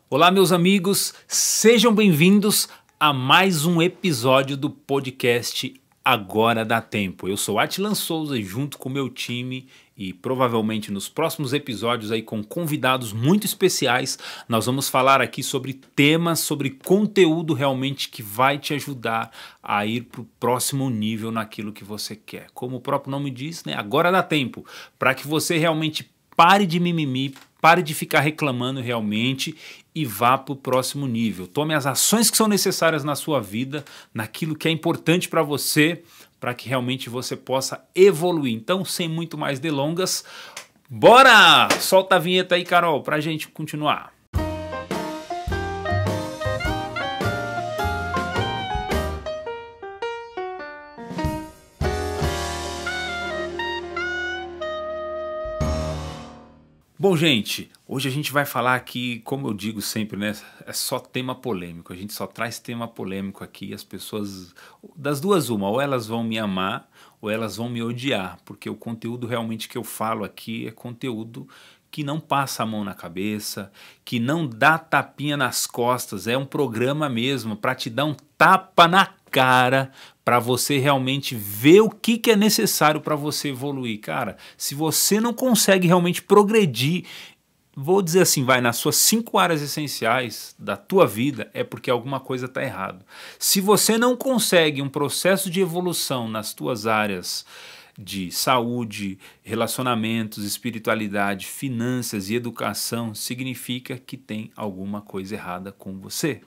Olá, meus amigos, sejam bem-vindos a mais um episódio do podcast Agora Dá Tempo. Eu sou Atilan Souza e junto com o meu time e provavelmente nos próximos episódios aí com convidados muito especiais, nós vamos falar aqui sobre temas, sobre conteúdo realmente que vai te ajudar a ir para o próximo nível naquilo que você quer. Como o próprio nome diz, né? Agora dá tempo, para que você realmente pare de mimimi, pare de ficar reclamando realmente e vá para o próximo nível. Tome as ações que são necessárias na sua vida, naquilo que é importante para você, para que realmente você possa evoluir. Então, sem muito mais delongas, bora! Solta a vinheta aí, Carol, para a gente continuar. Bom, gente, hoje a gente vai falar aqui, como eu digo sempre, né? É só tema polêmico. A gente só traz tema polêmico aqui. As pessoas, das duas uma, ou elas vão me amar ou elas vão me odiar, porque o conteúdo realmente que eu falo aqui é conteúdo que não passa a mão na cabeça, que não dá tapinha nas costas. É um programa mesmo para te dar um tapa na cara, para você realmente ver o que é necessário para você evoluir. Cara, se você não consegue realmente progredir, vou dizer assim, vai nas suas 5 áreas essenciais da tua vida, é porque alguma coisa está errado. Se você não consegue um processo de evolução nas tuas áreas de saúde, relacionamentos, espiritualidade, finanças e educação, significa que tem alguma coisa errada com você.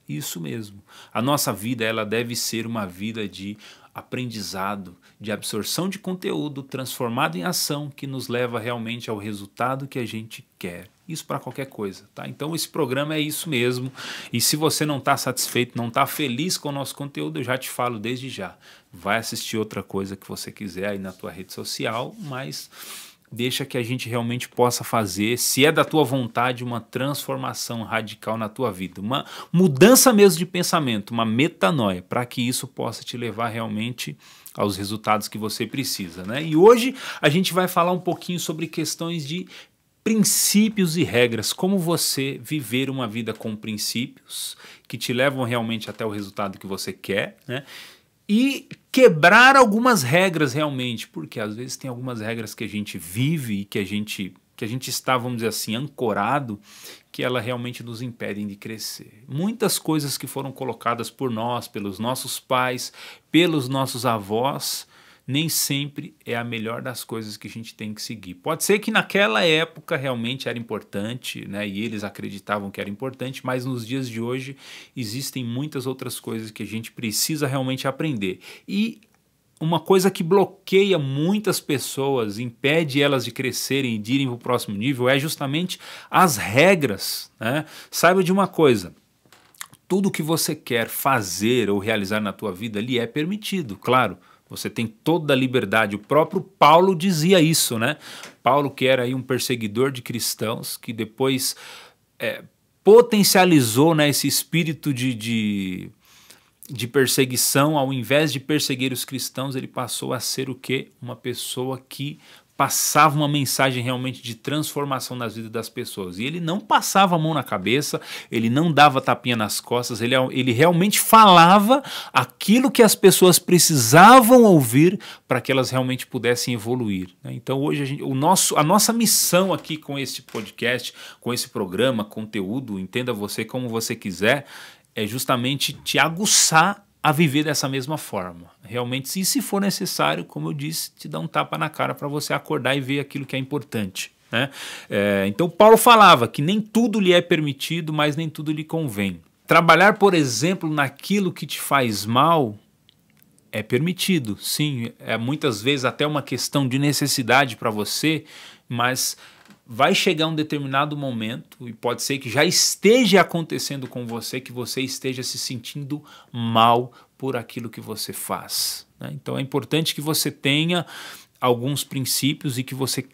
Isso mesmo. A nossa vida ela deve ser uma vida de aprendizado, de absorção de conteúdo transformado em ação que nos leva realmente ao resultado que a gente quer. Isso para qualquer coisa, tá? Então esse programa é isso mesmo. E se você não está satisfeito, não está feliz com o nosso conteúdo, eu já te falo desde já. Vai assistir outra coisa que você quiser aí na tua rede social, mas deixa que a gente realmente possa fazer, se é da tua vontade, uma transformação radical na tua vida. Uma mudança mesmo de pensamento, uma metanoia, para que isso possa te levar realmente aos resultados que você precisa, né? E hoje a gente vai falar um pouquinho sobre questões de princípios e regras, como você viver uma vida com princípios que te levam realmente até o resultado que você quer, né? E quebrar algumas regras realmente, porque às vezes tem algumas regras que a gente vive e que a gente está, vamos dizer assim, ancorado, que ela realmente nos impedem de crescer. Muitas coisas que foram colocadas por nós, pelos nossos pais, pelos nossos avós, nem sempre é a melhor das coisas que a gente tem que seguir. Pode ser que naquela época realmente era importante, né, e eles acreditavam que era importante, mas nos dias de hoje existem muitas outras coisas que a gente precisa realmente aprender. E uma coisa que bloqueia muitas pessoas, impede elas de crescerem e de irem para o próximo nível, é justamente as regras, né? Saiba de uma coisa: tudo que você quer fazer ou realizar na tua vida lhe é permitido, claro. Você tem toda a liberdade. O próprio Paulo dizia isso, né? Paulo, que era aí um perseguidor de cristãos, que depois potencializou, né, esse espírito de perseguição. Ao invés de perseguir os cristãos, ele passou a ser o quê? Uma pessoa que passava uma mensagem realmente de transformação nas vidas das pessoas. E ele não passava a mão na cabeça, ele não dava tapinha nas costas, ele realmente falava aquilo que as pessoas precisavam ouvir para que elas realmente pudessem evoluir, né? Então hoje a nossa missão aqui com esse podcast, com esse programa, conteúdo, entenda você como você quiser, é justamente te aguçar a viver dessa mesma forma. Realmente, se for necessário, como eu disse, te dar um tapa na cara para você acordar e ver aquilo que é importante, né? Então Paulo falava que nem tudo lhe é permitido, mas nem tudo lhe convém. Trabalhar, por exemplo, naquilo que te faz mal é permitido, sim, é muitas vezes até uma questão de necessidade para você, mas vai chegar um determinado momento, e pode ser que já esteja acontecendo com você, que você esteja se sentindo mal por aquilo que você faz, né? Então é importante que você tenha alguns princípios e que você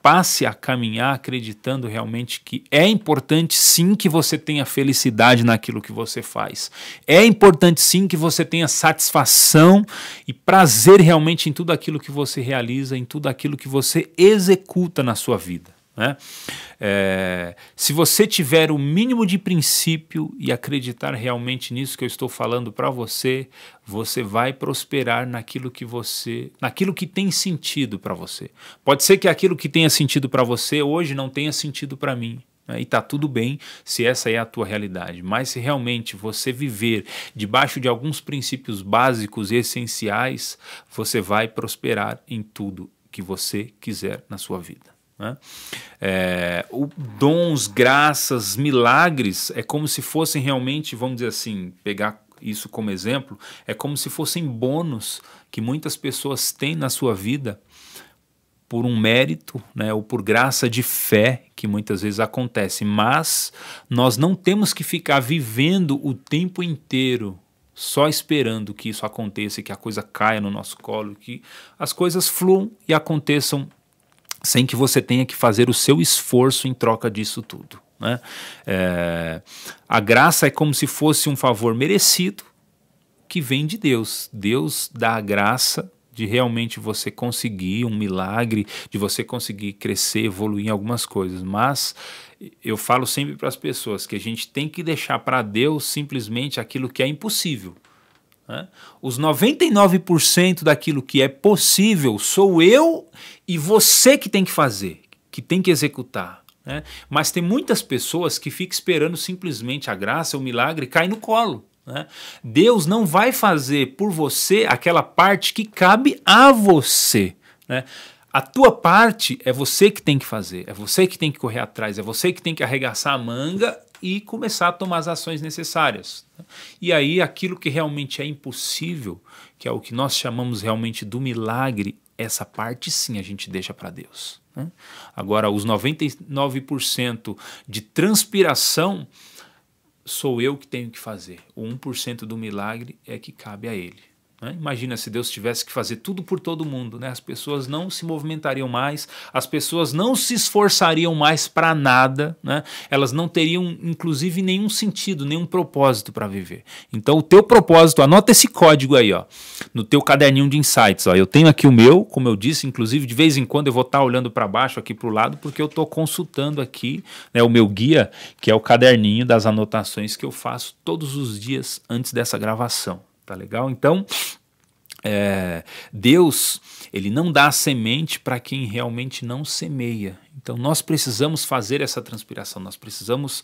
passe a caminhar acreditando realmente que é importante sim que você tenha felicidade naquilo que você faz. É importante sim que você tenha satisfação e prazer realmente em tudo aquilo que você realiza, em tudo aquilo que você executa na sua vida. né? Se você tiver o mínimo de princípio e acreditar realmente nisso que eu estou falando para você, você vai prosperar naquilo que tem sentido para você. Pode ser que aquilo que tenha sentido para você hoje não tenha sentido para mim, né? E está tudo bem se essa é a tua realidade, mas se realmente você viver debaixo de alguns princípios básicos e essenciais, você vai prosperar em tudo que você quiser na sua vida, né? Dons, graças, milagres é como se fossem realmente, vamos dizer assim, pegar isso como exemplo, é como se fossem bônus que muitas pessoas têm na sua vida por um mérito, né, ou por graça de fé que muitas vezes acontece, mas nós não temos que ficar vivendo o tempo inteiro só esperando que isso aconteça, que a coisa caia no nosso colo, que as coisas fluam e aconteçam sem que você tenha que fazer o seu esforço em troca disso tudo, né? A graça é como se fosse um favor merecido que vem de Deus. Deus dá a graça de realmente você conseguir um milagre, de você conseguir crescer, evoluir em algumas coisas, mas eu falo sempre para as pessoas que a gente tem que deixar para Deus simplesmente aquilo que é impossível, né? Os 99% daquilo que é possível sou eu e você que tem que fazer, que tem que executar, né? Mas tem muitas pessoas que ficam esperando simplesmente a graça, o milagre cair no colo, né? Deus não vai fazer por você aquela parte que cabe a você, né? A tua parte é você que tem que fazer, é você que tem que correr atrás, é você que tem que arregaçar a manga e começar a tomar as ações necessárias. E aí aquilo que realmente é impossível, que é o que nós chamamos realmente do milagre, essa parte sim a gente deixa para Deus, né? Agora, os 99% de transpiração sou eu que tenho que fazer. O 1% do milagre é que cabe a Ele, né? Imagina se Deus tivesse que fazer tudo por todo mundo, né? As pessoas não se movimentariam mais, as pessoas não se esforçariam mais para nada, né? Elas não teriam, inclusive, nenhum sentido, nenhum propósito para viver. Então, o teu propósito, anota esse código aí, ó, no teu caderninho de insights. Ó. Eu tenho aqui o meu, como eu disse, inclusive, de vez em quando eu vou estar olhando para baixo, aqui para o lado, porque eu estou consultando aqui, né, o meu guia, que é o caderninho das anotações que eu faço todos os dias antes dessa gravação. Tá legal? Então, Deus, Ele não dá a semente para quem realmente não semeia. Então, nós precisamos fazer essa transpiração, nós precisamos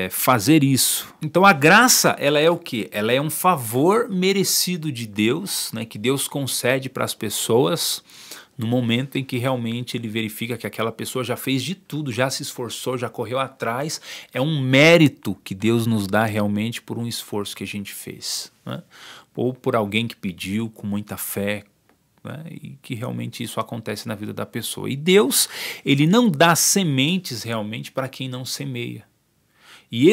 fazer isso. Então, a graça, ela é o quê? Ela é um favor merecido de Deus, né, que Deus concede para as pessoas no momento em que realmente Ele verifica que aquela pessoa já fez de tudo, já se esforçou, já correu atrás. É um mérito que Deus nos dá realmente por um esforço que a gente fez, né? Ou por alguém que pediu com muita fé, né? E que realmente isso acontece na vida da pessoa. E Deus, Ele não dá sementes realmente para quem não semeia. E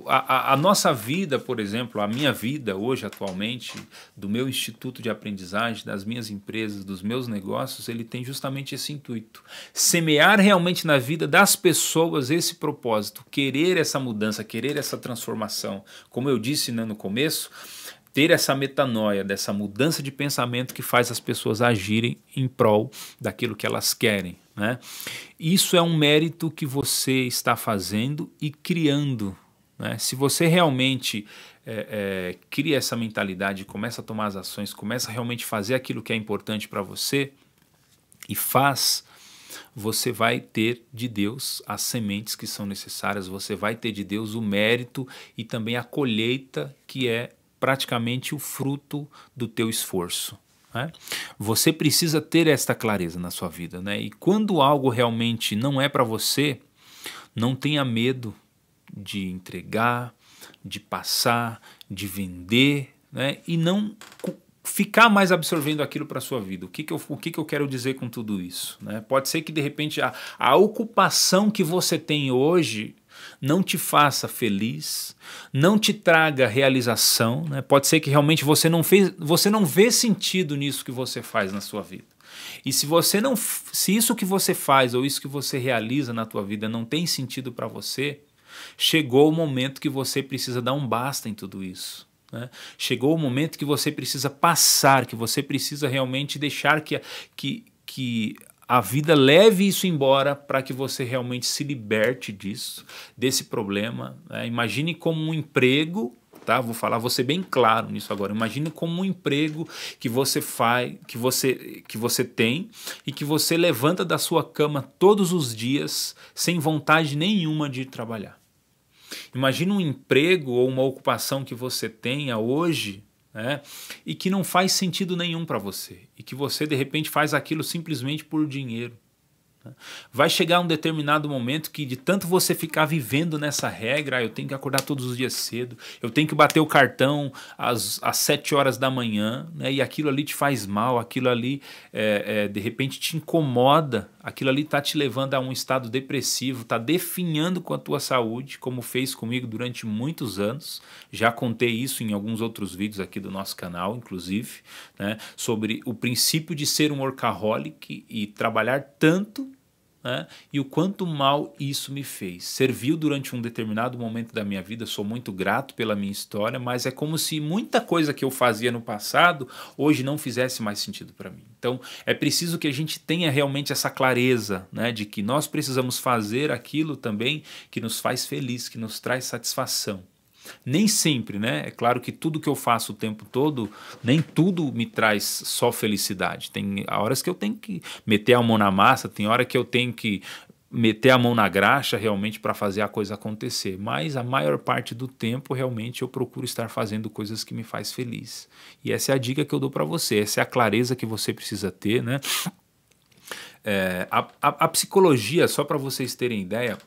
a nossa vida, por exemplo, a minha vida hoje atualmente, do meu instituto de aprendizagem, das minhas empresas, dos meus negócios, ele tem justamente esse intuito. Semear realmente na vida das pessoas esse propósito, querer essa mudança, querer essa transformação. Como eu disse, né, no começo, ter essa metanoia, dessa mudança de pensamento que faz as pessoas agirem em prol daquilo que elas querem, né? Isso é um mérito que você está fazendo e criando, né? Se você realmente cria essa mentalidade, começa a tomar as ações, começa a realmente fazer aquilo que é importante para você e faz, você vai ter de Deus as sementes que são necessárias, você vai ter de Deus o mérito e também a colheita que é praticamente o fruto do teu esforço, né? Você precisa ter esta clareza na sua vida, né? E quando algo realmente não é para você, não tenha medo de entregar, de passar, de vender, né? E não ficar mais absorvendo aquilo para a sua vida. O que eu quero dizer com tudo isso, né? Pode ser que de repente a ocupação que você tem hoje não te faça feliz, não te traga realização, né? Pode ser que realmente você não vê sentido nisso que você faz na sua vida. E se isso que você faz ou isso que você realiza na tua vida não tem sentido para você, chegou o momento que você precisa dar um basta em tudo isso, né? Chegou o momento que você precisa passar, que você precisa realmente deixar que a vida leve isso embora para que você realmente se liberte disso, desse problema, né? Imagine como um emprego, tá? Vou ser bem claro nisso agora. Imagine como um emprego que você faz, que você tem e que você levanta da sua cama todos os dias sem vontade nenhuma de ir trabalhar. Imagine um emprego ou uma ocupação que você tenha hoje, né, e que não faz sentido nenhum para você, e que você de repente faz aquilo simplesmente por dinheiro. Vai chegar um determinado momento que de tanto você ficar vivendo nessa regra, eu tenho que acordar todos os dias cedo, eu tenho que bater o cartão às 7 horas da manhã, né, e aquilo ali te faz mal, aquilo ali de repente te incomoda, aquilo ali está te levando a um estado depressivo, está definhando com a tua saúde, como fez comigo durante muitos anos. Já contei isso em alguns outros vídeos aqui do nosso canal, inclusive, né, sobre o princípio de ser um workaholic e trabalhar tanto, né, e o quanto mal isso me fez. Serviu durante um determinado momento da minha vida, sou muito grato pela minha história, mas é como se muita coisa que eu fazia no passado hoje não fizesse mais sentido para mim. Então é preciso que a gente tenha realmente essa clareza, né, de que nós precisamos fazer aquilo também que nos faz feliz, que nos traz satisfação. Nem sempre, né? É claro que tudo que eu faço o tempo todo, nem tudo me traz só felicidade. Tem horas que eu tenho que meter a mão na massa, tem hora que eu tenho que meter a mão na graxa realmente para fazer a coisa acontecer. Mas a maior parte do tempo realmente eu procuro estar fazendo coisas que me faz feliz. E essa é a dica que eu dou para você, essa é a clareza que você precisa ter, né? A psicologia, só para vocês terem ideia,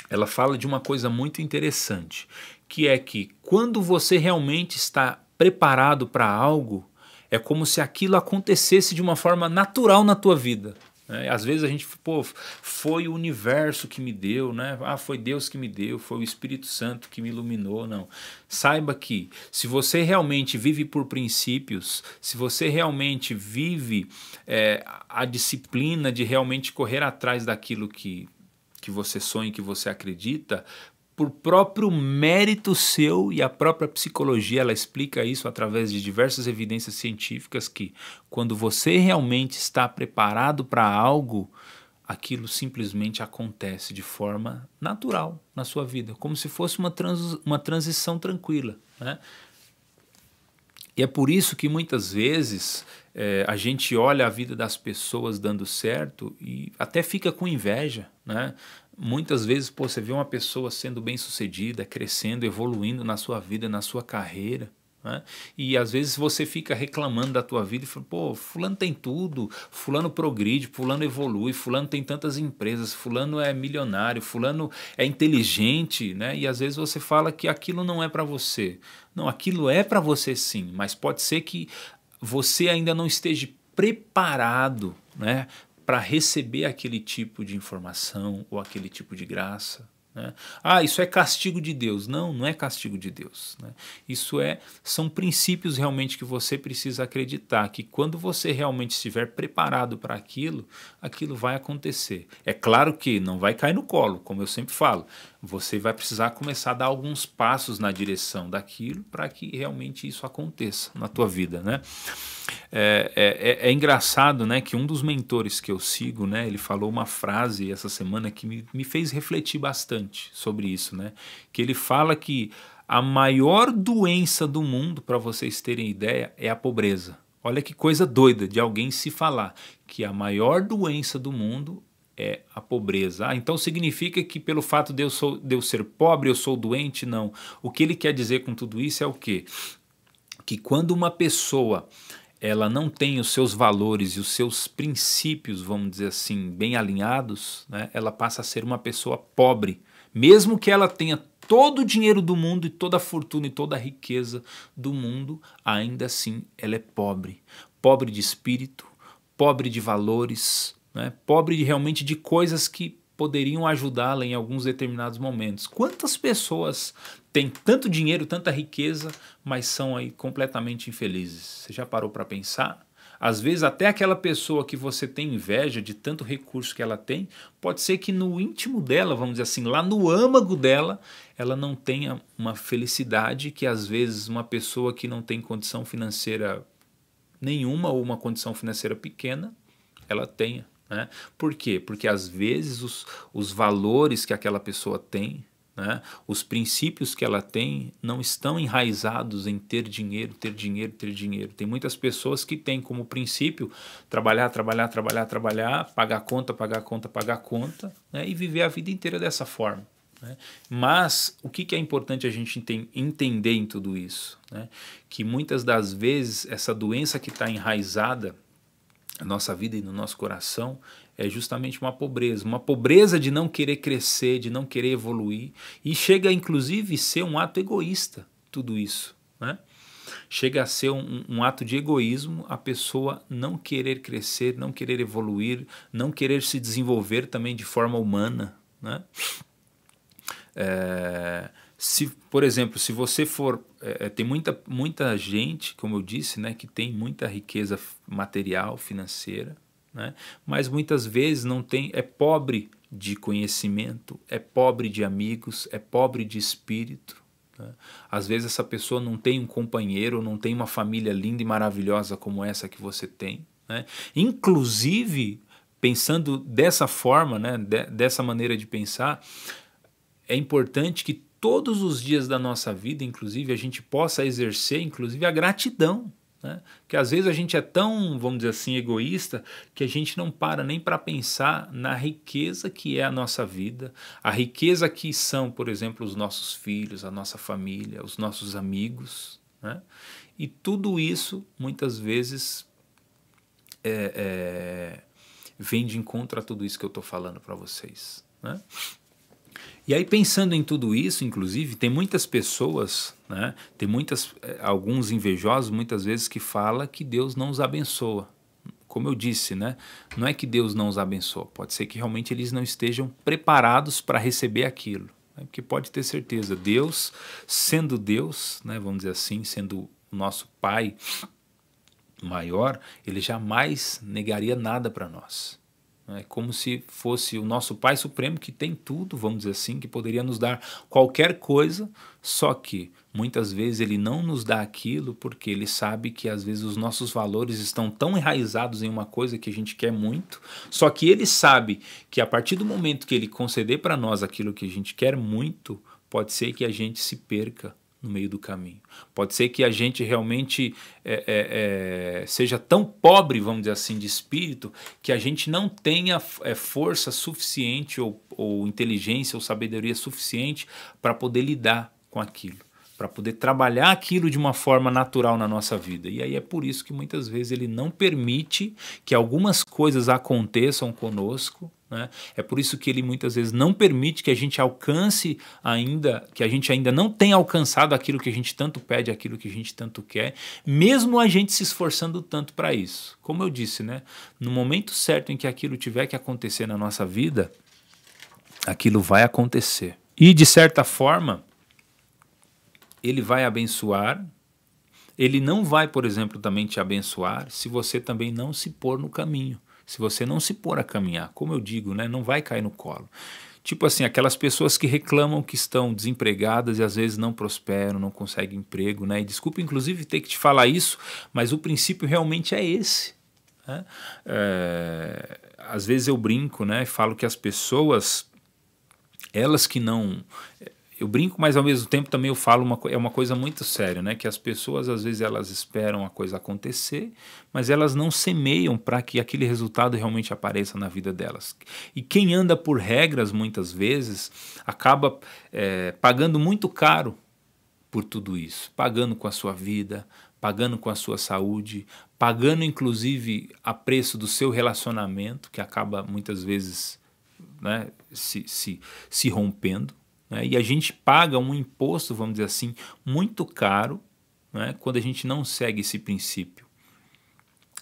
ela fala de uma coisa muito interessante, que é que quando você realmente está preparado para algo, é como se aquilo acontecesse de uma forma natural na tua vida, né? Às vezes a gente, pô, foi o universo que me deu, né? Ah, foi Deus que me deu, foi o Espírito Santo que me iluminou. Não. Saiba que se você realmente vive por princípios, se você realmente vive a disciplina de realmente correr atrás daquilo que você sonha, que você acredita, por próprio mérito seu, e a própria psicologia ela explica isso através de diversas evidências científicas, que quando você realmente está preparado para algo, aquilo simplesmente acontece de forma natural na sua vida, como se fosse uma transição tranquila, né? E é por isso que muitas vezes a gente olha a vida das pessoas dando certo e até fica com inveja, né? Muitas vezes, pô, você vê uma pessoa sendo bem-sucedida, crescendo, evoluindo na sua vida, na sua carreira, né? E às vezes você fica reclamando da tua vida e fala, pô, fulano tem tudo, fulano progride, fulano evolui, fulano tem tantas empresas, fulano é milionário, fulano é inteligente, né? E às vezes você fala que aquilo não é para você. Não, aquilo é para você sim, mas pode ser que você ainda não esteja preparado, né, para receber aquele tipo de informação ou aquele tipo de graça, né? Ah, isso é castigo de Deus. Não, não é castigo de Deus, né? Isso são princípios realmente que você precisa acreditar, que quando você realmente estiver preparado para aquilo, aquilo vai acontecer. É claro que não vai cair no colo, como eu sempre falo. Você vai precisar começar a dar alguns passos na direção daquilo para que realmente isso aconteça na tua vida, né? É engraçado, né, que um dos mentores que eu sigo, né, ele falou uma frase essa semana que me fez refletir bastante sobre isso, né? Que ele fala que a maior doença do mundo, para vocês terem ideia, é a pobreza. Olha que coisa doida de alguém se falar que a maior doença do mundo é a pobreza. Ah, então significa que pelo fato de eu ser pobre eu sou doente? Não. O que ele quer dizer com tudo isso é o quê? Que quando uma pessoa ela não tem os seus valores e os seus princípios, vamos dizer assim, bem alinhados, né, ela passa a ser uma pessoa pobre, mesmo que ela tenha todo o dinheiro do mundo e toda a fortuna e toda a riqueza do mundo, ainda assim ela é pobre. Pobre de espírito, pobre de valores, né, pobre realmente de coisas que poderiam ajudá-la em alguns determinados momentos. Quantas pessoas têm tanto dinheiro, tanta riqueza, mas são aí completamente infelizes? Você já parou para pensar? Às vezes até aquela pessoa que você tem inveja de tanto recurso que ela tem, pode ser que no íntimo dela, vamos dizer assim, lá no âmago dela, ela não tenha uma felicidade que às vezes uma pessoa que não tem condição financeira nenhuma ou uma condição financeira pequena, ela tenha. né? Por quê? Porque às vezes os valores que aquela pessoa tem, né, os princípios que ela tem não estão enraizados em ter dinheiro, ter dinheiro, ter dinheiro. Tem muitas pessoas que têm como princípio trabalhar, trabalhar, trabalhar, trabalhar, pagar conta, pagar conta, pagar conta, né, e viver a vida inteira dessa forma, né? Mas o que é importante a gente entender em tudo isso, né? Que muitas das vezes essa doença que está enraizada na nossa vida e no nosso coração é justamente uma pobreza de não querer crescer, de não querer evoluir, e chega inclusive a ser um ato egoísta, tudo isso, né? Chega a ser um ato de egoísmo a pessoa não querer crescer, não querer evoluir, não querer se desenvolver também de forma humana, né? Por exemplo, se você for... tem muita gente, como eu disse, né, que tem muita riqueza material, financeira, né, mas muitas vezes não tem, é pobre de conhecimento, é pobre de amigos, é pobre de espírito, né? Às vezes essa pessoa não tem um companheiro, não tem uma família linda e maravilhosa como essa que você tem, né? Inclusive, pensando dessa forma, né, dessa maneira de pensar, é importante que todos os dias da nossa vida, inclusive, a gente possa exercer, inclusive, a gratidão, né? Que às vezes a gente é tão, vamos dizer assim, egoísta, que a gente não para nem para pensar na riqueza que é a nossa vida, a riqueza que são, por exemplo, os nossos filhos, a nossa família, os nossos amigos, né? E tudo isso, muitas vezes, vem de encontro a tudo isso que eu estou falando para vocês, né? E aí, pensando em tudo isso, inclusive, tem muitas pessoas, né, tem alguns invejosos muitas vezes que falam que Deus não os abençoa. Como eu disse, né, não é que Deus não os abençoa, pode ser que realmente eles não estejam preparados para receber aquilo, né, porque pode ter certeza, Deus, né, vamos dizer assim, sendo o nosso Pai maior, Ele jamais negaria nada para nós. É como se fosse o nosso Pai Supremo, que tem tudo, vamos dizer assim, que poderia nos dar qualquer coisa, só que muitas vezes Ele não nos dá aquilo porque Ele sabe que às vezes os nossos valores estão tão enraizados em uma coisa que a gente quer muito, só que Ele sabe que a partir do momento que Ele conceder para nós aquilo que a gente quer muito, pode ser que a gente se perca no meio do caminho. Pode ser que a gente realmente seja tão pobre, vamos dizer assim, de espírito, que a gente não tenha força suficiente ou inteligência ou sabedoria suficiente para poder lidar com aquilo, para poder trabalhar aquilo de uma forma natural na nossa vida. E aí é por isso que muitas vezes Ele não permite que algumas coisas aconteçam conosco, né? É por isso que Ele muitas vezes não permite que a gente alcance ainda, que a gente ainda não tenha alcançado aquilo que a gente tanto pede, aquilo que a gente tanto quer, mesmo a gente se esforçando tanto para isso. Como eu disse, né? No momento certo em que aquilo tiver que acontecer na nossa vida, aquilo vai acontecer. E de certa forma, Ele vai abençoar. Ele não vai, por exemplo, também te abençoar se você também não se pôr no caminho. Se você não se pôr a caminhar, como eu digo, né, não vai cair no colo. Tipo assim, aquelas pessoas que reclamam que estão desempregadas e às vezes não prosperam, não conseguem emprego, né? E desculpa, inclusive, ter que te falar isso, mas o princípio realmente é esse, né? Às vezes eu brinco, né? Falo que as pessoas, elas que não... Eu brinco, mas ao mesmo tempo também eu falo é uma coisa muito séria, né? Que as pessoas às vezes elas esperam a coisa acontecer, mas elas não semeiam para que aquele resultado realmente apareça na vida delas. E quem anda por regras muitas vezes acaba pagando muito caro por tudo isso, pagando com a sua vida, pagando com a sua saúde, pagando inclusive a preço do seu relacionamento, que acaba muitas vezes, né, se rompendo. E a gente paga um imposto, vamos dizer assim, muito caro, né, quando a gente não segue esse princípio.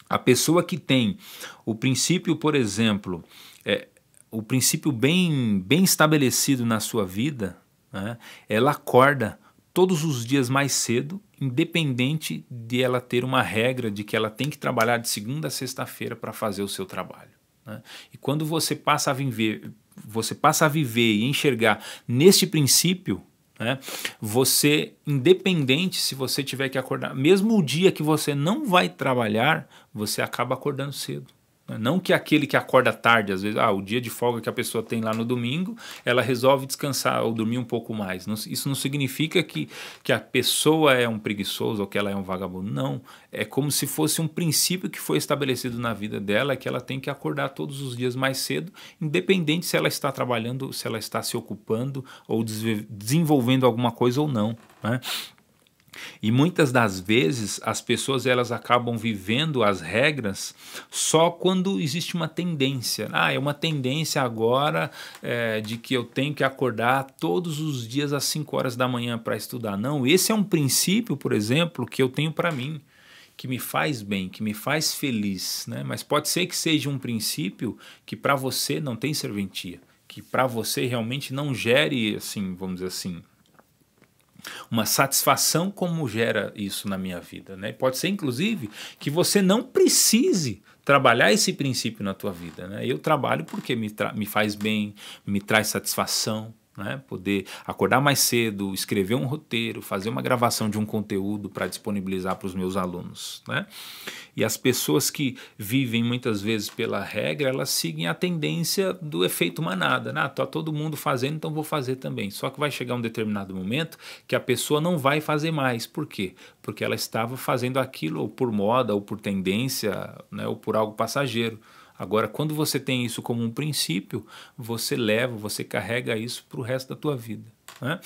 A pessoa que tem o princípio, por exemplo, o princípio bem estabelecido na sua vida, né, ela acorda todos os dias mais cedo, independente de ela ter uma regra de que ela tem que trabalhar de segunda a sexta-feira para fazer o seu trabalho, né? E quando você passa a viver e enxergar neste princípio, né, você, independente se você tiver que acordar, mesmo o dia que você não vai trabalhar, você acaba acordando cedo, Não que aquele que acorda tarde, às vezes, o dia de folga que a pessoa tem lá no domingo, ela resolve descansar ou dormir um pouco mais. Isso não significa que a pessoa é um preguiçoso ou que ela é um vagabundo. Não, é como se fosse um princípio que foi estabelecido na vida dela, que ela tem que acordar todos os dias mais cedo, independente se ela está trabalhando, se ela está se ocupando ou desenvolvendo alguma coisa ou não, né? E muitas das vezes as pessoas elas acabam vivendo as regras só quando existe uma tendência. É uma tendência agora de que eu tenho que acordar todos os dias às 5 horas da manhã para estudar. Não, esse é um princípio, por exemplo, que eu tenho para mim, que me faz bem, que me faz feliz, né? Mas pode ser que seja um princípio que para você não tem serventia, que para você realmente não gere, assim, vamos dizer assim, uma satisfação como gera isso na minha vida, né? Pode ser, inclusive, que você não precise trabalhar esse princípio na tua vida, né? Eu trabalho porque me faz bem, me traz satisfação, né? Poder acordar mais cedo, escrever um roteiro, fazer uma gravação de um conteúdo para disponibilizar para os meus alunos, né? E as pessoas que vivem muitas vezes pela regra, elas seguem a tendência do efeito manada, né? Tá todo mundo fazendo, então vou fazer também. Só que vai chegar um determinado momento que a pessoa não vai fazer mais. Por quê? Porque ela estava fazendo aquilo ou por moda, ou por tendência, né? Ou por algo passageiro. Agora, quando você tem isso como um princípio, você carrega isso para o resto da tua vida, né?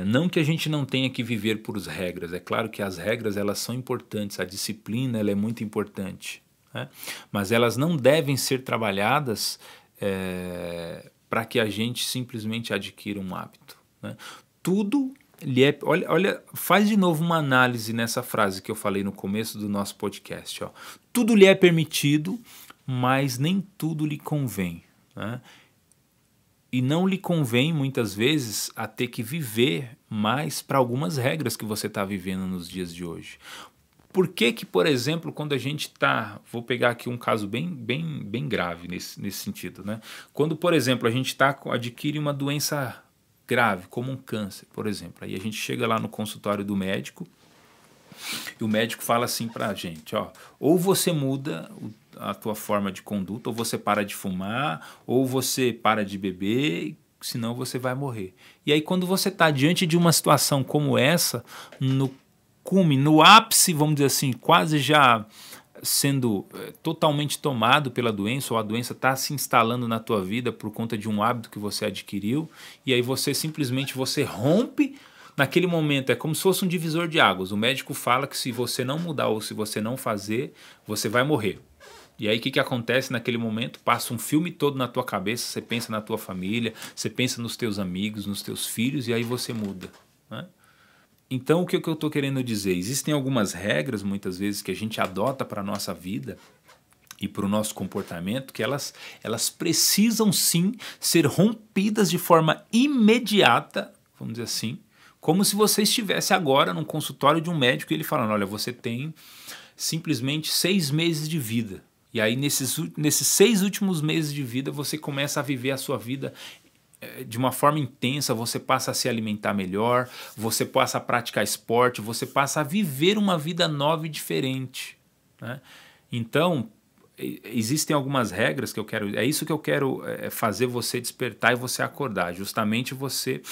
Não que a gente não tenha que viver por regras, é claro que as regras elas são importantes, a disciplina ela é muito importante, né? Mas elas não devem ser trabalhadas para que a gente simplesmente adquira um hábito, né? Tudo lhe é... Olha, faz de novo uma análise nessa frase que eu falei no começo do nosso podcast. Tudo lhe é permitido, mas nem tudo lhe convém, né? E não lhe convém, muitas vezes, a ter que viver mais para algumas regras que você está vivendo nos dias de hoje. Por que, por exemplo, quando a gente está... Vou pegar aqui um caso bem grave nesse sentido, né? Quando, por exemplo, a gente adquire uma doença grave, como um câncer, por exemplo. Aí a gente chega lá no consultório do médico e o médico fala assim para a gente, ou você muda a tua forma de conduta, ou você para de fumar, ou você para de beber, senão você vai morrer. E aí quando você está diante de uma situação como essa, no cume, no ápice, vamos dizer assim, quase já sendo totalmente tomado pela doença, ou a doença está se instalando na tua vida por conta de um hábito que você adquiriu, e aí você simplesmente rompe. Naquele momento é como se fosse um divisor de águas. O médico fala que se você não mudar ou se você não fazer, você vai morrer. E aí o que acontece naquele momento? Passa um filme todo na tua cabeça, você pensa na tua família, você pensa nos teus amigos, nos teus filhos, e aí você muda, né? Então o que eu estou querendo dizer? Existem algumas regras, muitas vezes, que a gente adota para a nossa vida e para o nosso comportamento, que elas precisam sim ser rompidas de forma imediata, vamos dizer assim, como se você estivesse agora num consultório de um médico e ele falando, olha, você tem simplesmente 6 meses de vida. E aí nesses 6 últimos meses de vida você começa a viver a sua vida de uma forma intensa, você passa a se alimentar melhor, você passa a praticar esporte, você passa a viver uma vida nova e diferente, né? Então, existem algumas regras que eu quero... É isso que eu quero fazer você despertar e você acordar, justamente você...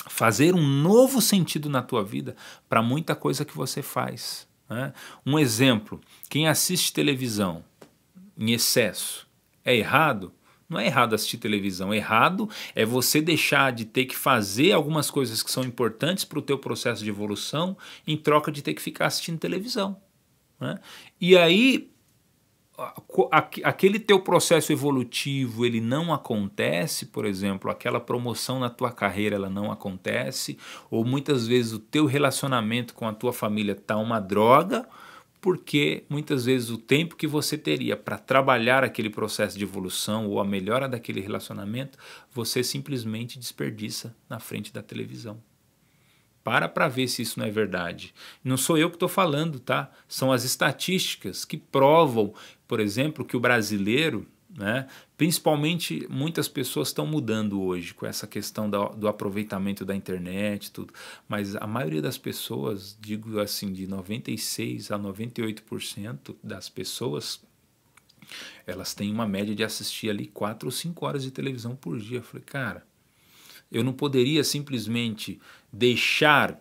fazer um novo sentido na tua vida para muita coisa que você faz, né? Um exemplo, quem assiste televisão em excesso é errado? Não é errado assistir televisão, errado é você deixar de ter que fazer algumas coisas que são importantes para o teu processo de evolução em troca de ter que ficar assistindo televisão, né? E aí... aquele teu processo evolutivo ele não acontece, por exemplo, aquela promoção na tua carreira ela não acontece, ou muitas vezes o teu relacionamento com a tua família está uma droga, porque muitas vezes o tempo que você teria para trabalhar aquele processo de evolução ou a melhora daquele relacionamento, você simplesmente desperdiça na frente da televisão. Para ver se isso não é verdade. Não sou eu que estou falando, tá? São as estatísticas que provam, por exemplo, que o brasileiro, né? Principalmente muitas pessoas estão mudando hoje com essa questão do aproveitamento da internet, tudo. Mas a maioria das pessoas, digo assim, de 96 a 98% das pessoas, elas têm uma média de assistir ali 4 ou 5 horas de televisão por dia. Eu falei, cara, eu não poderia simplesmente deixar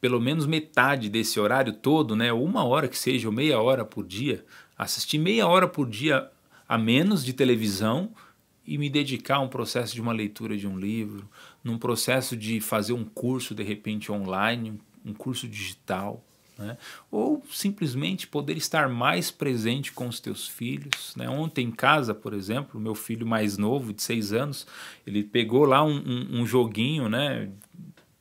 pelo menos metade desse horário todo, né, 1 hora que seja, ou meia hora por dia, assistir meia hora por dia a menos de televisão e me dedicar a um processo de uma leitura de um livro, num processo de fazer um curso, de repente, online, um curso digital, né? Ou simplesmente poder estar mais presente com os teus filhos, né? Ontem em casa, por exemplo, meu filho mais novo, de 6 anos, ele pegou lá um joguinho, né,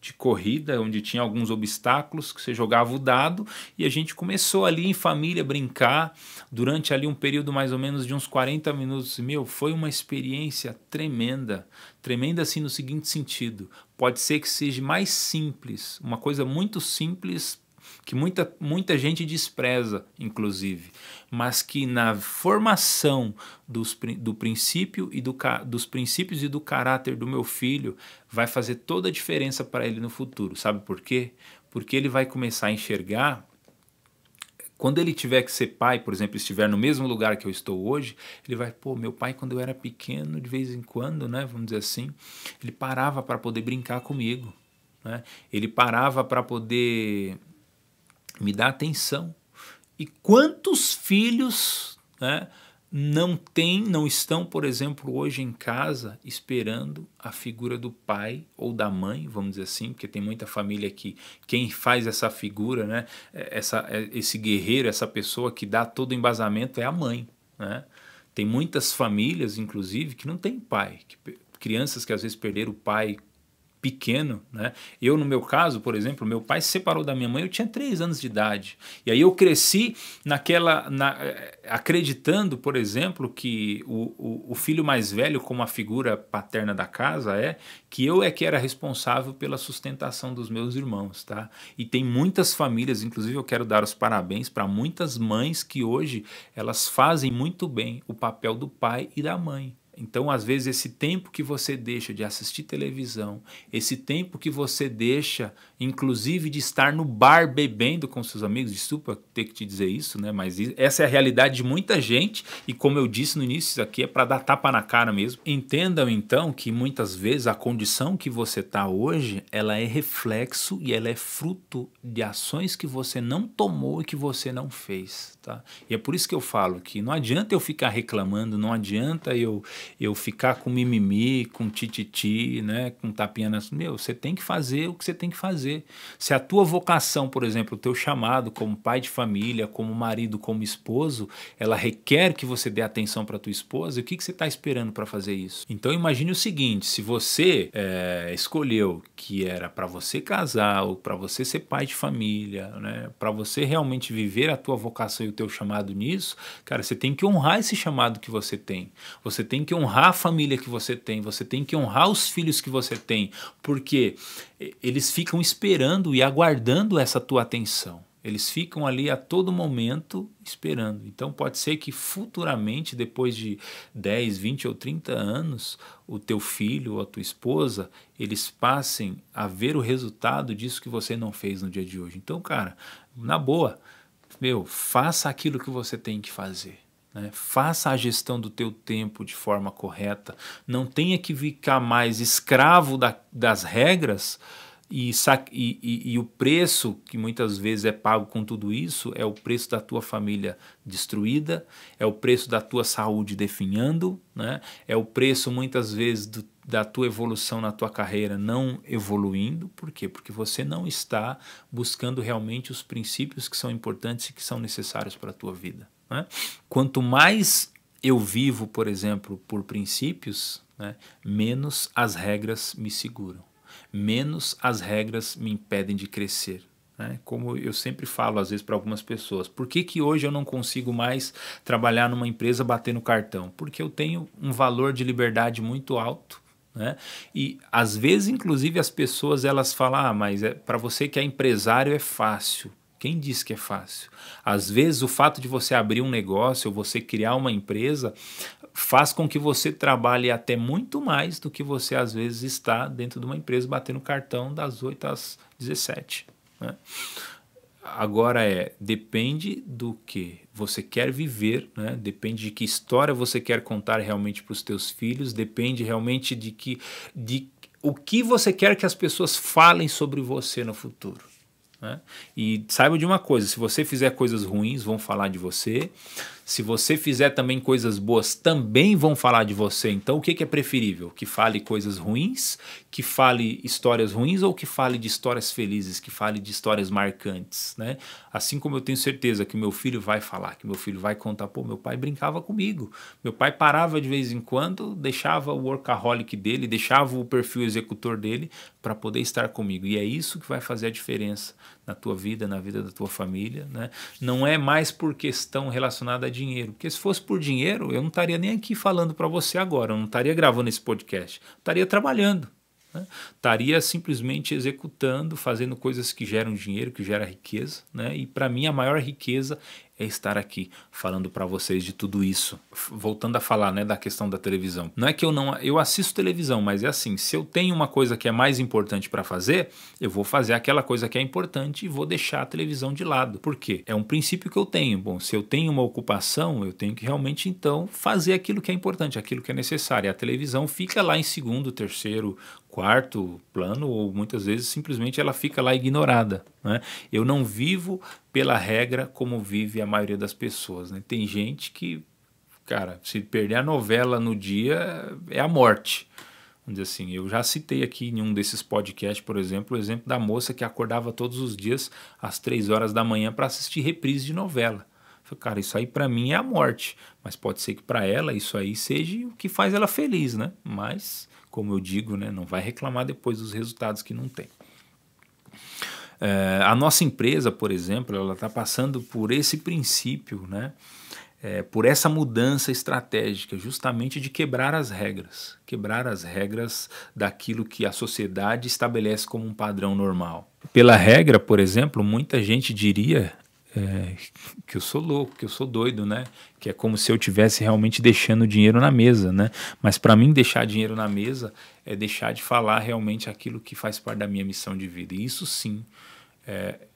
de corrida, onde tinha alguns obstáculos, que você jogava o dado, e a gente começou ali em família a brincar, durante ali um período mais ou menos de uns 40 minutos. Meu, foi uma experiência tremenda, tremenda assim no seguinte sentido, pode ser que seja mais simples, uma coisa muito simples, que muita gente despreza, inclusive, mas que na formação do princípio e dos princípios e do caráter do meu filho vai fazer toda a diferença para ele no futuro. Sabe por quê? Porque ele vai começar a enxergar, quando ele tiver que ser pai, por exemplo, estiver no mesmo lugar que eu estou hoje, ele vai, pô, meu pai quando eu era pequeno, de vez em quando, né, vamos dizer assim, ele parava para poder brincar comigo, né? Ele parava para poder me dar atenção. E quantos filhos, né, não estão, por exemplo, hoje em casa esperando a figura do pai ou da mãe, vamos dizer assim, porque tem muita família que quem faz essa figura, né, esse guerreiro, essa pessoa que dá todo o embasamento é a mãe, né? Tem muitas famílias, inclusive, que não tem pai, crianças que às vezes perderam o pai pequeno, né? Eu, no meu caso, por exemplo, meu pai se separou da minha mãe, eu tinha 3 anos de idade. E aí eu cresci acreditando, por exemplo, que o filho mais velho, como a figura paterna da casa, que eu que era responsável pela sustentação dos meus irmãos, tá? E tem muitas famílias, inclusive eu quero dar os parabéns para muitas mães que hoje elas fazem muito bem o papel do pai e da mãe. Então, às vezes, esse tempo que você deixa de assistir televisão, esse tempo que você deixa, inclusive, de estar no bar bebendo com seus amigos, desculpa ter que te dizer isso, né? Mas essa é a realidade de muita gente e, como eu disse no início, isso aqui é para dar tapa na cara mesmo. Entendam, então, que muitas vezes a condição que você está hoje, ela é reflexo e ela é fruto de ações que você não tomou e que você não fez, tá? E é por isso que eu falo que não adianta eu ficar reclamando, não adianta eu ficar com mimimi, com tititi, né, com tapinha nas... Meu, você tem que fazer o que você tem que fazer. Se a tua vocação, por exemplo, o teu chamado como pai de família, como marido, como esposo, ela requer que você dê atenção para tua esposa, o que você está esperando para fazer isso? Então imagine o seguinte, se você escolheu que era para você casar, ou para você ser pai de família, né, para você realmente viver a tua vocação e o teu chamado nisso, cara, você tem que honrar esse chamado que você tem. Você tem que honrar a família que você tem que honrar os filhos que você tem, porque eles ficam esperando e aguardando essa tua atenção. Eles ficam ali a todo momento esperando. Então pode ser que futuramente, depois de 10, 20 ou 30 anos, o teu filho ou a tua esposa, eles passem a ver o resultado disso que você não fez no dia de hoje. Então, cara, na boa, faça aquilo que você tem que fazer. Né? Faça a gestão do teu tempo de forma correta, não tenha que ficar mais escravo das regras e o preço que muitas vezes é pago com tudo isso é o preço da tua família destruída, é o preço da tua saúde definhando, né? É o preço muitas vezes da tua evolução na tua carreira não evoluindo. Por quê? Porque você não está buscando realmente os princípios que são importantes e que são necessários para a tua vida. Né? Quanto mais eu vivo, por exemplo, por princípios, né, menos as regras me seguram, menos as regras me impedem de crescer. Né? Como eu sempre falo às vezes para algumas pessoas, por que hoje eu não consigo mais trabalhar numa empresa batendo cartão? Porque eu tenho um valor de liberdade muito alto. Né? E às vezes, inclusive, as pessoas elas falam, mas para você que é empresário é fácil. Quem disse que é fácil? Às vezes o fato de você abrir um negócio ou você criar uma empresa faz com que você trabalhe até muito mais do que você às vezes está dentro de uma empresa batendo cartão das 8 às 17, né? Agora depende do que você quer viver, né? Depende de que história você quer contar realmente para os teus filhos, depende realmente de o que você quer que as pessoas falem sobre você no futuro, né? E saiba de uma coisa, se você fizer coisas ruins, vão falar de você. Se você fizer também coisas boas, também vão falar de você. Então o que é preferível? Que fale coisas ruins, que fale histórias ruins, ou que fale de histórias felizes, que fale de histórias marcantes, né? Assim como eu tenho certeza que meu filho vai falar, que meu filho vai contar, pô, meu pai brincava comigo, meu pai parava de vez em quando, deixava o workaholic dele, deixava o perfil executor dele para poder estar comigo. E é isso que vai fazer a diferença na tua vida, na vida da tua família, né? Não é mais por questão relacionada a dinheiro, porque se fosse por dinheiro, eu não estaria nem aqui falando para você agora, eu não estaria gravando esse podcast, eu estaria trabalhando, né? Estaria simplesmente executando, fazendo coisas que geram dinheiro, que geram riqueza, né? E para mim a maior riqueza é estar aqui falando para vocês de tudo isso. Voltando a falar, né, da questão da televisão. Não é que eu assisto televisão, mas é assim, se eu tenho uma coisa que é mais importante para fazer, eu vou fazer aquela coisa que é importante e vou deixar a televisão de lado. Por quê? É um princípio que eu tenho. Bom, se eu tenho uma ocupação, eu tenho que realmente então fazer aquilo que é importante, aquilo que é necessário. E a televisão fica lá em segundo, terceiro, quarto plano, ou muitas vezes simplesmente ela fica lá ignorada, né? Eu não vivo pela regra como vive a maioria das pessoas, né? Tem gente que, cara, se perder a novela no dia é a morte. Vamos dizer assim, eu já citei aqui em um desses podcasts, por exemplo, o exemplo da moça que acordava todos os dias às 3 horas da manhã para assistir reprise de novela. Eu falei, cara, isso aí para mim é a morte, mas pode ser que para ela isso aí seja o que faz ela feliz, né? Mas, como eu digo, né, não vai reclamar depois dos resultados que não tem. A nossa empresa, por exemplo, ela está passando por esse princípio, né? Por essa mudança estratégica, justamente de quebrar as regras daquilo que a sociedade estabelece como um padrão normal. Pela regra, por exemplo, muita gente diria que eu sou louco, que eu sou doido, né? Que é como se eu estivesse realmente deixando dinheiro na mesa, né? Mas para mim deixar dinheiro na mesa é deixar de falar realmente aquilo que faz parte da minha missão de vida. E isso sim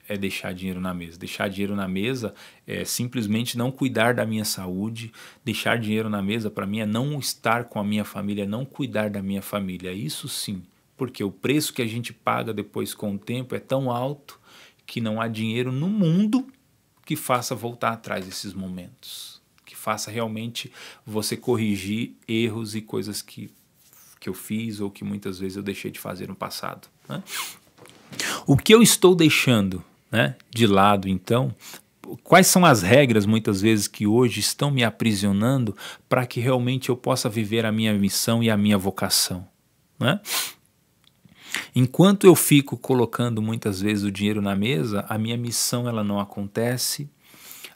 é deixar dinheiro na mesa. Deixar dinheiro na mesa é simplesmente não cuidar da minha saúde. Deixar dinheiro na mesa para mim é não estar com a minha família, é não cuidar da minha família. Isso sim, porque o preço que a gente paga depois com o tempo é tão alto que não há dinheiro no mundo que faça voltar atrás esses momentos, que faça realmente você corrigir erros e coisas que eu fiz ou que muitas vezes eu deixei de fazer no passado, né? O que eu estou deixando, né, de lado, então, quais são as regras muitas vezes que hoje estão me aprisionando para que realmente eu possa viver a minha missão e a minha vocação, né? Enquanto eu fico colocando muitas vezes o dinheiro na mesa, a minha missão ela não acontece,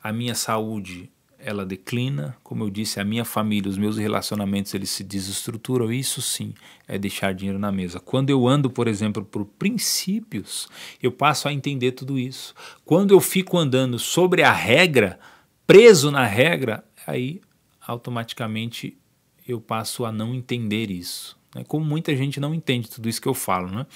a minha saúde ela declina, como eu disse, a minha família, os meus relacionamentos eles se desestruturam. Isso sim é deixar dinheiro na mesa. Quando eu ando, por exemplo, por princípios, eu passo a entender tudo isso. Quando eu fico andando sobre a regra, preso na regra, aí automaticamente eu passo a não entender isso. Como muita gente não entende tudo isso que eu falo, né?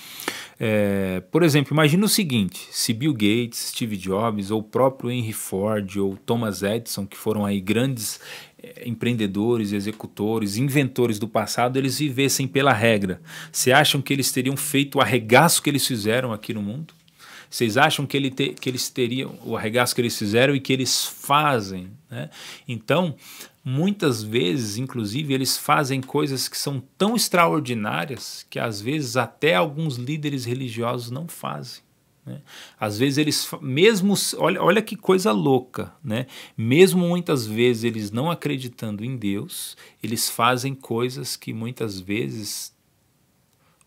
Por exemplo, imagina o seguinte, se Bill Gates, Steve Jobs, ou o próprio Henry Ford, ou Thomas Edison, que foram aí grandes empreendedores, executores, inventores do passado, eles vivessem pela regra. Você acham que eles teriam feito o arregaço que eles fizeram aqui no mundo? Vocês acham que eles teriam o arregaço que eles fizeram e que eles fazem, né? Então, muitas vezes, inclusive, eles fazem coisas que são tão extraordinárias que às vezes até alguns líderes religiosos não fazem, né? Às vezes eles, mesmo, olha que coisa louca, né? Mesmo muitas vezes eles não acreditando em Deus, eles fazem coisas que muitas vezes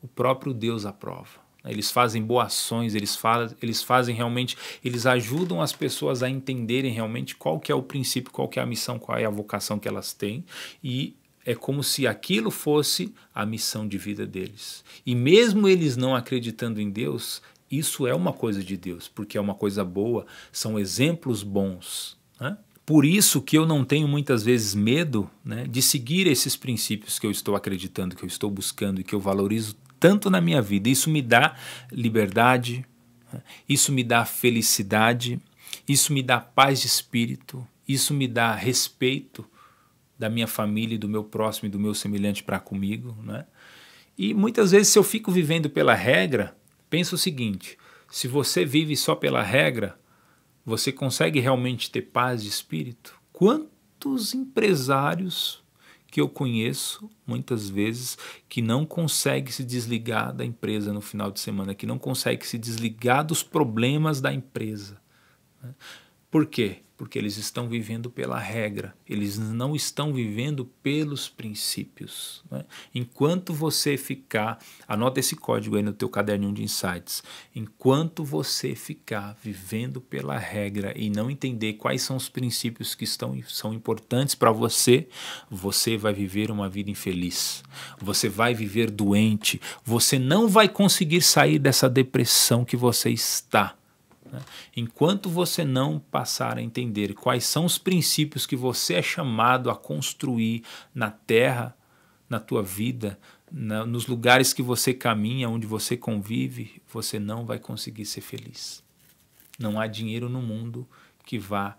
o próprio Deus aprova. Eles fazem boas ações, eles fazem realmente, eles ajudam as pessoas a entenderem realmente qual que é o princípio, qual que é a missão, qual é a vocação que elas têm, e é como se aquilo fosse a missão de vida deles. E mesmo eles não acreditando em Deus, isso é uma coisa de Deus, porque é uma coisa boa, são exemplos bons, né? Por isso que eu não tenho muitas vezes medo, né, de seguir esses princípios que eu estou acreditando, que eu estou buscando e que eu valorizo tanto na minha vida. Isso me dá liberdade, né, isso me dá felicidade, isso me dá paz de espírito, isso me dá respeito da minha família e do meu próximo e do meu semelhante para comigo, né? E muitas vezes, se eu fico vivendo pela regra, pensa o seguinte: se você vive só pela regra, você consegue realmente ter paz de espírito? Quantos empresários que eu conheço, muitas vezes, que não conseguem se desligar da empresa no final de semana, que não conseguem se desligar dos problemas da empresa, né? Por quê? Porque eles estão vivendo pela regra, eles não estão vivendo pelos princípios, né? Enquanto você ficar, anota esse código aí no teu caderninho de insights, enquanto você ficar vivendo pela regra e não entender quais são os princípios que são importantes para você, você vai viver uma vida infeliz, você vai viver doente, você não vai conseguir sair dessa depressão que você está. Enquanto você não passar a entender quais são os princípios que você é chamado a construir na terra, na tua vida, nos lugares que você caminha, onde você convive, você não vai conseguir ser feliz. Não há dinheiro no mundo que vá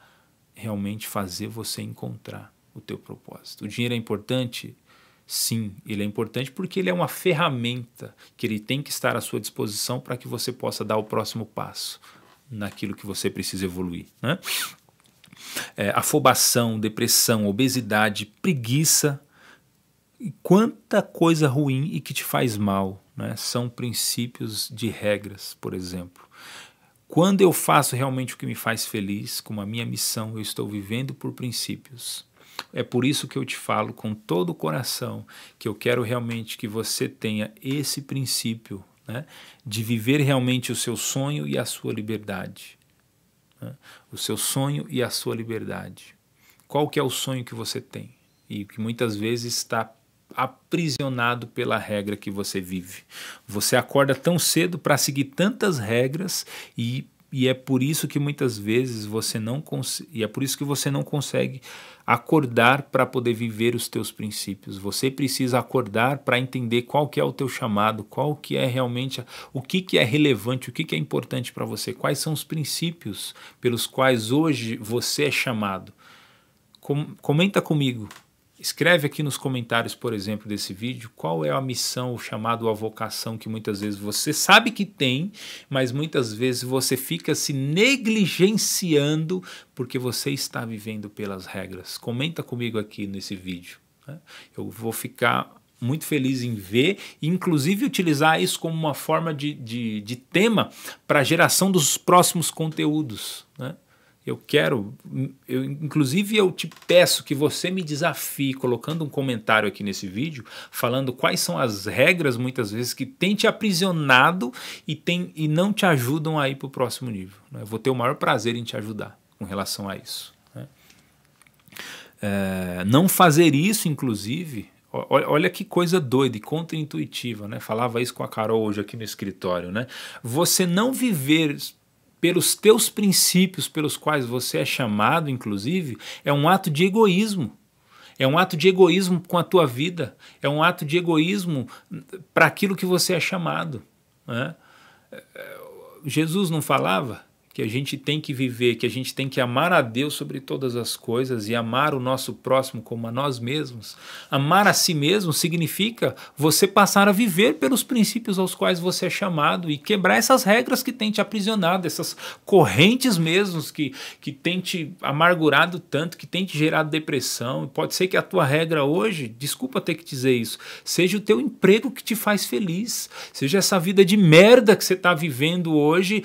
realmente fazer você encontrar o teu propósito. O dinheiro é importante? Sim, ele é importante porque ele é uma ferramenta que ele tem que estar à sua disposição para que você possa dar o próximo passo naquilo que você precisa evoluir, né? Afobação, depressão, obesidade, preguiça, e quanta coisa ruim e que te faz mal, né? São princípios de regras, por exemplo. Quando eu faço realmente o que me faz feliz, como a minha missão, eu estou vivendo por princípios. É por isso que eu te falo com todo o coração que eu quero realmente que você tenha esse princípio, né, de viver realmente o seu sonho e a sua liberdade, né? O seu sonho e a sua liberdade. Qual que é o sonho que você tem? E que muitas vezes está aprisionado pela regra que você vive. Você acorda tão cedo para seguir tantas regras e é por isso que muitas vezes você não consegue acordar para poder viver os teus princípios. Você precisa acordar para entender qual que é o teu chamado, qual que é realmente o que é relevante, o que é importante para você, quais são os princípios pelos quais hoje você é chamado. Comenta comigo. Escreve aqui nos comentários, por exemplo, desse vídeo, qual é a missão, o chamado, a vocação que muitas vezes você sabe que tem, mas muitas vezes você fica se negligenciando porque você está vivendo pelas regras. Comenta comigo aqui nesse vídeo, né? Eu vou ficar muito feliz em ver e inclusive utilizar isso como uma forma de tema para a geração dos próximos conteúdos, né? Inclusive eu te peço que você me desafie colocando um comentário aqui nesse vídeo, falando quais são as regras muitas vezes que tem te aprisionado e não te ajudam a ir para o próximo nível, né? Eu vou ter o maior prazer em te ajudar com relação a isso, né? Não fazer isso, inclusive, olha que coisa doida e contra-intuitiva, né? Falava isso com a Carol hoje aqui no escritório, né? Você não viver pelos teus princípios pelos quais você é chamado, inclusive, é um ato de egoísmo. É um ato de egoísmo com a tua vida. É um ato de egoísmo para aquilo que você é chamado, né? Jesus não falava que a gente tem que viver, que a gente tem que amar a Deus sobre todas as coisas e amar o nosso próximo como a nós mesmos? Amar a si mesmo significa você passar a viver pelos princípios aos quais você é chamado e quebrar essas regras que têm te aprisionado, essas correntes mesmos que têm te amargurado tanto, que têm te gerado depressão. Pode ser que a tua regra hoje, desculpa ter que dizer isso, seja o teu emprego que te faz feliz, seja essa vida de merda que você está vivendo hoje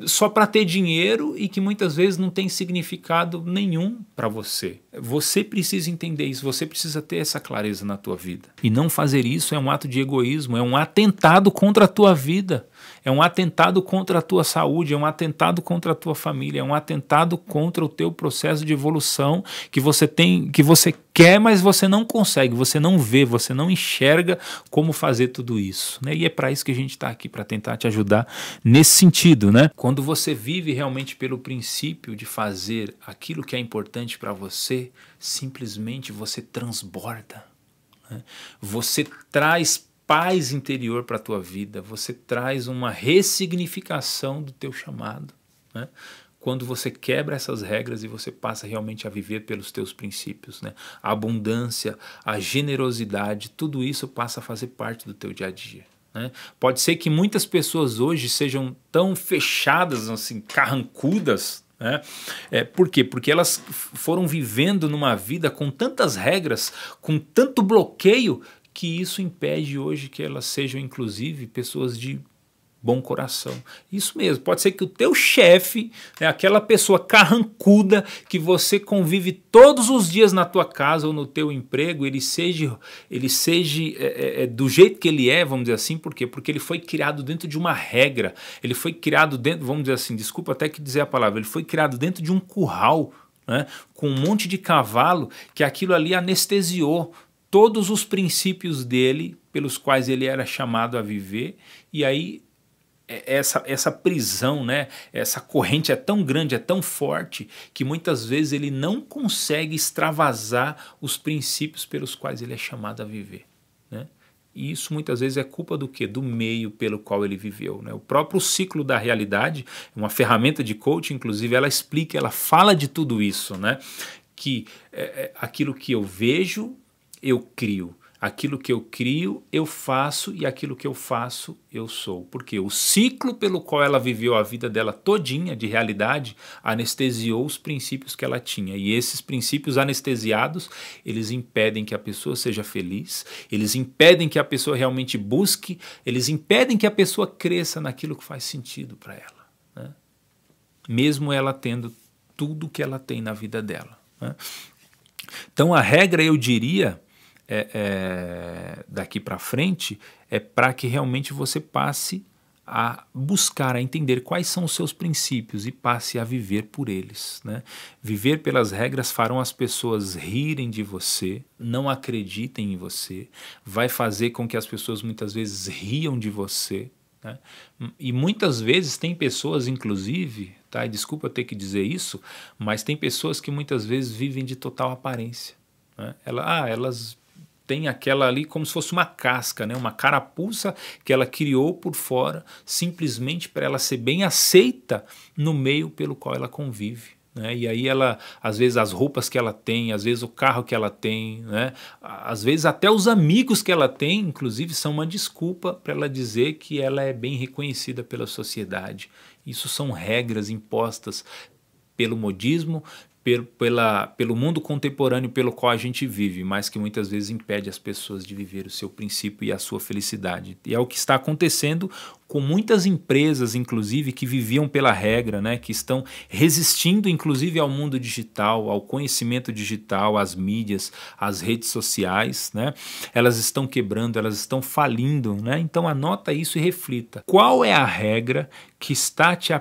só para ter dinheiro e que muitas vezes não tem significado nenhum para você. Você precisa entender isso, você precisa ter essa clareza na tua vida. E não fazer isso é um ato de egoísmo, é um atentado contra a tua vida. É um atentado contra a tua saúde, é um atentado contra a tua família, é um atentado contra o teu processo de evolução que você tem, que você quer, mas você não consegue, você não vê, você não enxerga como fazer tudo isso, né? E é para isso que a gente está aqui, para tentar te ajudar nesse sentido, né? Quando você vive realmente pelo princípio de fazer aquilo que é importante para você, simplesmente você transborda, né? Você traz paz interior para a tua vida, você traz uma ressignificação do teu chamado, né? Quando você quebra essas regras e você passa realmente a viver pelos teus princípios, né? A abundância, a generosidade, tudo isso passa a fazer parte do teu dia a dia, né? Pode ser que muitas pessoas hoje sejam tão fechadas, assim, carrancudas, né? Por quê? Porque elas foram vivendo numa vida com tantas regras, com tanto bloqueio, que isso impede hoje que elas sejam, inclusive, pessoas de bom coração. Isso mesmo, pode ser que o teu chefe, né, aquela pessoa carrancuda que você convive todos os dias na tua casa ou no teu emprego, ele seja do jeito que ele é, vamos dizer assim, por quê? Porque ele foi criado dentro de uma regra, ele foi criado dentro, vamos dizer assim, desculpa até que dizer a palavra, ele foi criado dentro de um curral, né, com um monte de cavalo, que aquilo ali anestesiou todos os princípios dele, pelos quais ele era chamado a viver, e aí essa prisão, né, essa corrente é tão grande, é tão forte, que muitas vezes ele não consegue extravasar os princípios pelos quais ele é chamado a viver, né? E isso muitas vezes é culpa do quê? Do meio pelo qual ele viveu, né? O próprio ciclo da realidade, uma ferramenta de coaching, inclusive, ela explica, ela fala de tudo isso, né? Que aquilo que eu vejo, eu crio. Aquilo que eu crio, eu faço, e aquilo que eu faço, eu sou. Porque o ciclo pelo qual ela viveu a vida dela todinha de realidade anestesiou os princípios que ela tinha. E esses princípios anestesiados, eles impedem que a pessoa seja feliz, eles impedem que a pessoa realmente busque, eles impedem que a pessoa cresça naquilo que faz sentido para ela, né? Mesmo ela tendo tudo que ela tem na vida dela, né? Então a regra, eu diria, daqui para frente, é para que realmente você passe a buscar, a entender quais são os seus princípios e passe a viver por eles, né? Viver pelas regras farão as pessoas rirem de você, não acreditem em você, vai fazer com que as pessoas muitas vezes riam de você, né? E muitas vezes tem pessoas, inclusive, tá? E desculpa ter que dizer isso, mas tem pessoas que muitas vezes vivem de total aparência, né? Elas tem aquela ali como se fosse uma casca, né? Uma carapuça que ela criou por fora, simplesmente para ela ser bem aceita no meio pelo qual ela convive, né? E aí ela, às vezes as roupas que ela tem, às vezes o carro que ela tem, né? Às vezes até os amigos que ela tem, inclusive, são uma desculpa para ela dizer que ela é bem reconhecida pela sociedade. Isso são regras impostas pelo modismo, pelo mundo contemporâneo pelo qual a gente vive, mas que muitas vezes impede as pessoas de viver o seu princípio e a sua felicidade. E é o que está acontecendo com muitas empresas, inclusive, que viviam pela regra, né, que estão resistindo, inclusive, ao mundo digital, ao conhecimento digital, às mídias, às redes sociais, né? Elas estão quebrando, elas estão falindo, né? Então anota isso e reflita. Qual é a regra que está te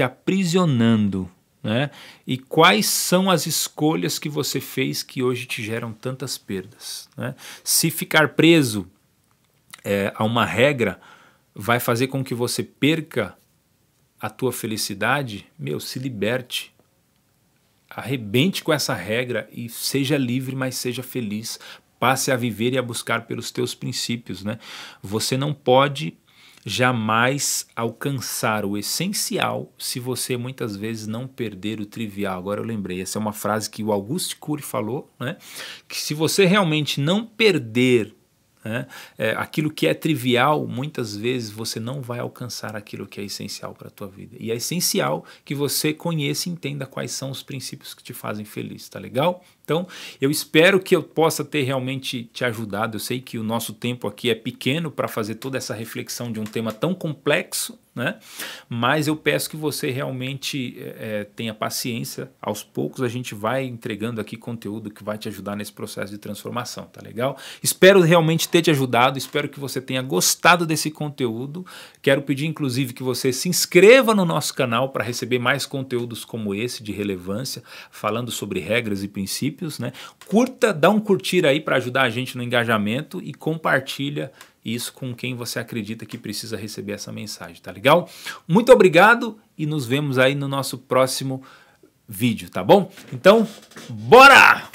aprisionando, né? E quais são as escolhas que você fez que hoje te geram tantas perdas, né? Se ficar preso a uma regra vai fazer com que você perca a tua felicidade, se liberte, arrebente com essa regra e seja livre, mas seja feliz. Passe a viver e a buscar pelos teus princípios, né? Você não pode jamais alcançar o essencial se você muitas vezes não perder o trivial. Agora eu lembrei, essa é uma frase que o Auguste Cury falou, né? Que se você realmente não perder, né, aquilo que é trivial, muitas vezes você não vai alcançar aquilo que é essencial para a tua vida. E é essencial que você conheça e entenda quais são os princípios que te fazem feliz, tá legal? Então, eu espero que eu possa ter realmente te ajudado. Eu sei que o nosso tempo aqui é pequeno para fazer toda essa reflexão de um tema tão complexo, né? Mas eu peço que você realmente tenha paciência. Aos poucos a gente vai entregando aqui conteúdo que vai te ajudar nesse processo de transformação, tá legal? Espero realmente ter te ajudado, espero que você tenha gostado desse conteúdo. Quero pedir inclusive que você se inscreva no nosso canal para receber mais conteúdos como esse de relevância, falando sobre regras e princípios, né? Curta, dá um curtir aí para ajudar a gente no engajamento e compartilha isso com quem você acredita que precisa receber essa mensagem, tá legal? Muito obrigado e nos vemos aí no nosso próximo vídeo, tá bom? Então, bora!